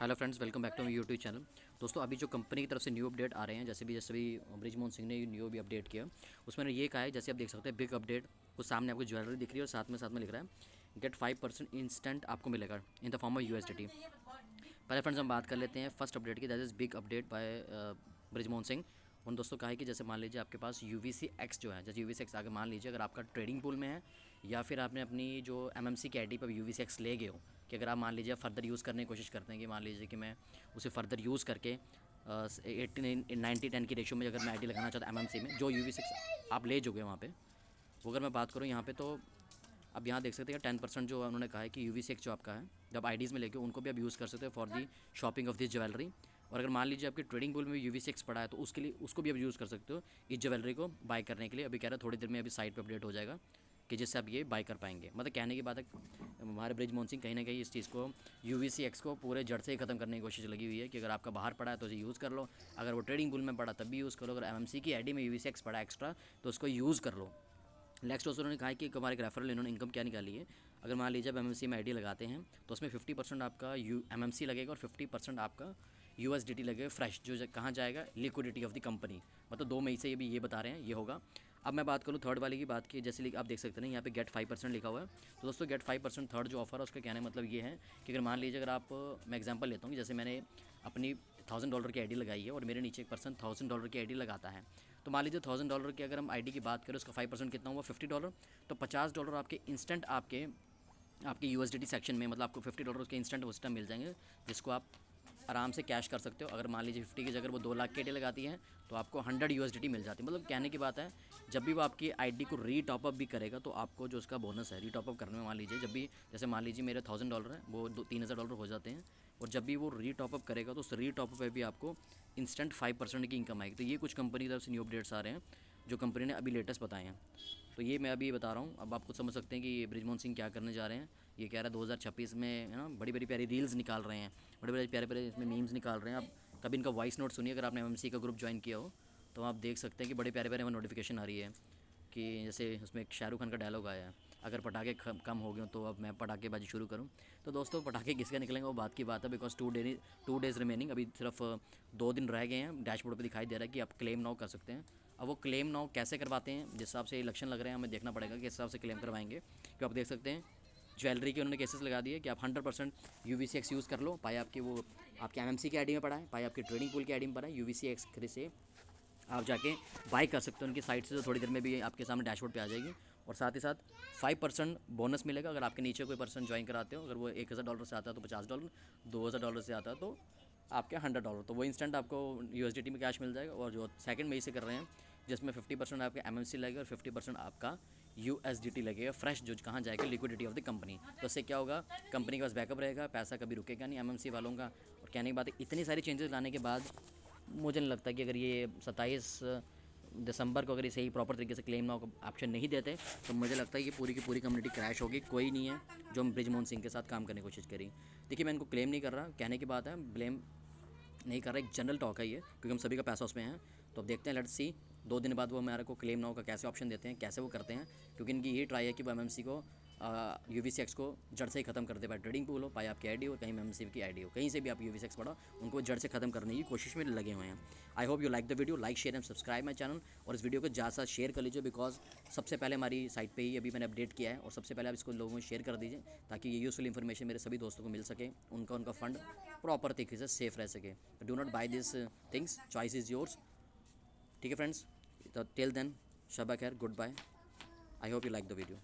Hello friends, welcome back to my YouTube channel. दोस्तों, अभी जो कंपनी की तरफ से न्यू अपडेट आ रहे हैं, जैसे भी ब्रिजमोहन सिंह ने न्यू भी अपडेट किया, उसमें ये कहा है, जैसे आप देख सकते हैं बिग अपडेट, उस सामने आपको ज्वेलरी दिख रही है और साथ में लिख रहा है गेट 5% इंस्टेंट आपको मिलेगा in the form of USDT. पहले फ्रेंड्स हम बात कर लेते हैं फर्स्ट अपडेट की, that is big update bye Brijmohan Singh. उन दोस्तों कहा है कि जैसे मान लीजिए आपके पास UVCX जो है, जैसे UVCX आगे मान लीजिए अगर आपका ट्रेडिंग पूल में है या फिर आपने अपनी जो MMC की आईडी पर UVCX ले गए हो, कि अगर आप मान लीजिए फर्दर यूज़ करने की कोशिश करते हैं कि मान लीजिए कि मैं उसे फर्दर यूज़ करके 80-90-10 की रेशो में अगर मैं आईडी लगाना चाहता हूँ MMC में, जो UVCX आप ले जोगे वहाँ पे, वो अगर मैं बात करूँ यहाँ पे, तो अब यहाँ देख सकते हैं 10% जो उन्होंने कहा है कि UVCX जो आपका है, जब आईडीज़ में लेके उनको भी आप यूज़ कर सकते हो for the shopping of this jewellery. और अगर मान लीजिए आपके ट्रेडिंग पूल में UVCX पड़ा है, तो उसके लिए उसको भी आप यूज़ कर सकते हो इस ज्वेलरी को बाय करने के लिए। अभी कह रहा है थोड़ी देर में अभी साइट पर अपडेट हो जाएगा कि जिससे आप ये बाय कर पाएंगे। मतलब कहने की बात है, हमारे ब्रिजमोहन सिंह कहीं ना कहीं इस चीज़ को UVCX को पूरे जड़ से ही ख़त्म करने की कोशिश लगी हुई है कि अगर आपका बाहर पड़ा है तो उसे यूज़ कर लो, अगर वो ट्रेडिंग पूल में पड़ा तब भी यूज़ करो, अगर MMC की आईडी में UVCX पड़ा एक्स्ट्रा तो उसको यूज़ कर लो। नेक्स्ट दोस्तों उन्होंने कहा है कि हमारे रेफरल इन्होंने इनकम क्या निकाली है, अगर मान लीजिए आप MMC में आईडी लगाते हैं तो उसमें 50% आपका MMC लगेगा और 50% आपका USDT लगेगा फ्रेश, जो कहाँ जाएगा, लिक्विडिटी ऑफ द कंपनी। मतलब 2 मई से ये भी ये बता रहे हैं ये होगा। अब मैं बात करूँ थर्ड वाले की बात की, जैसे आप देख सकते हैं यहाँ पे गेट 5% लिखा हुआ है। तो दोस्तों गेट 5% थर्ड जो ऑफर है उसका कहने का मतलब ये है कि अगर मान लीजिए अगर आप, मैं एग्जांपल लेता हूँ, जैसे मैंने अपनी $1000 की आईडी लगाई है और मेरे नीचे एक पर्सन $1000 की आईडी लगाता है, तो मान लीजिए $1000 की अगर हम आईडी की बात करें, उसका 5% कितना हुआ, $50। तो $50 आपके इंस्टेंट आपके आपके USDT सेक्शन में, मतलब आपको $50 उसके इंस्टेंट उस टाइम मिल जाएंगे, जिसको आप आराम से कैश कर सकते हो। अगर मान लीजिए 50 की जगह वो 2 लाख की आईडी लगाती हैं तो आपको 100 USDT मिल जाती है। मतलब कहने की बात है, जब भी वो आपकी आईडी को रीटॉपअप भी करेगा तो आपको जो उसका बोनस है रीटॉपअप करने में, मान लीजिए जब भी, जैसे मान लीजिए मेरे $1000 है, वो $3000 हो जाते हैं, और जब भी वो रीटॉपअप करेगा तो उस रीटॉपअप पे भी आपको इंस्टेंट 5% की इनकम आएगी। तो ये कुछ कंपनी की तरफ से न्यू अपडेट्स आ रहे हैं जो कंपनी ने अभी लेटेस्ट बताए हैं। तो ये मैं अभी बता रहा हूँ। अब आप खुद समझ सकते हैं कि ये ब्रिजमोहन सिंह क्या करने जा रहे हैं। ये कह रहा है 2026 में, है ना, बड़ी बड़ी प्यारी रील्स निकाल रहे हैं, बड़े बड़े प्यारे प्यारे इसमें मीम्स निकाल रहे हैं। आप कभी इनका वॉइस नोट सुनिए, अगर आपने MMC का ग्रुप ज्वाइन किया हो तो आप देख सकते हैं कि बड़े प्यारे प्यारे हमें नोटिफिकेशन आ रही है कि जैसे उसमें एक शाहरुख खान का डायलॉग आया है, अगर पटाखे कम हो गए तो अब मैं पटाखेबाजी शुरू करूं। तो दोस्तों पटाखे किसके निकलेंगे वो बात की बात है, बिकॉज 2 डेज़ रिमेनिंग, अभी सिर्फ 2 दिन रह गए हैं। डैशबोर्ड पे दिखाई दे रहा है कि आप क्लेम नाउ कर सकते हैं। अब वो क्लेम नाउ कैसे करवाते हैं, जिस हिसाब से इलेक्शन लग रहे हैं, हमें देखना पड़ेगा कि इस हिसाब से क्लेम करवाएंगे। क्योंकि आप देख सकते हैं ज्वेलरी के उन्होंने केसेस लगा दिए कि आप 100% UVCX यूज़ कर लो, पाए आपकी वो आपके MMC की आईडी में पड़ा है, पाए आपकी ट्रेडिंग पूल की आईडी में पड़ा है, UVCX से आप जाके बाय कर सकते हो उनकी साइट से। तो थोड़ी देर में भी आपके सामने डैशबोर्ड पे आ जाएगी। और साथ ही साथ 5% बोनस मिलेगा अगर आपके नीचे कोई पर्सन ज्वाइन कराते हो। अगर वो $1000 से आता है तो $50, $2000 से आता है तो आपके $100, तो वो इंस्टेंट आपको USDT में कैश मिल जाएगा। और जो 2 मई से कर रहे हैं, जिसमें 50% आपके MMC लगेगा और 50% आपका USDT लगेगा फ्रेश, जो कहाँ जाएगा, लिक्विडिटी ऑफ द कंपनी। तो इससे क्या होगा, कंपनी के पास बैकअप रहेगा, पैसा कभी रुकेगा नहीं MMC वालों का। और कहने की बात है, इतनी सारी चेंजेस लाने के बाद मुझे नहीं लगता कि अगर ये 27 दिसंबर को अगर इसे ही प्रॉपर तरीके से क्लेम नाउ का ऑप्शन नहीं देते, तो मुझे लगता है कि पूरी की पूरी कम्युनिटी क्रैश होगी। कोई नहीं है जो हम ब्रिजमोहन सिंह के साथ काम करने की कोशिश करी। देखिए, मैं इनको क्लेम नहीं कर रहा, कहने की बात है, ब्लेम नहीं कर रहा, एक जनरल टॉक है ये, क्योंकि हम सभी का पैसा उसमें है। तो अब देखते हैं, लेट्स सी 2 दिन बाद वो हमारे को क्लेम नाउ का कैसे ऑप्शन देते हैं, कैसे वो करते हैं। क्योंकि इनकी यही ट्राई है कि वो MMC को UVCX को जड़ से ही खत्म कर दे। पाए ट्रेडिंग पूल हो, पाए आपकी आईडी हो, कहीं MMC की आईडी हो, कहीं से भी आप UVCX पढ़ो, उनको जड़ से खत्म करने की कोशिश में लगे हुए हैं। आई hope you like the video, like share and subscribe my channel. और इस वीडियो को ज़्यादा से शेयर कर लीजिए, बिकॉज सबसे पहले हमारी साइट पे ही अभी मैंने अपडेट किया है, और सबसे पहले आप इसको लोगों में शेयर कर दीजिए ताकि ये यूज़फुल इन्फॉर्मेशन मेरे सभी दोस्तों को मिल सके, उनका फंड प्रॉपर तरीके से सेफ रह सके। Do not buy this things, choice is yours. ठीक है फ्रेंड्स, तो टिल देन शबा खैर, good bye. I hope you like the video.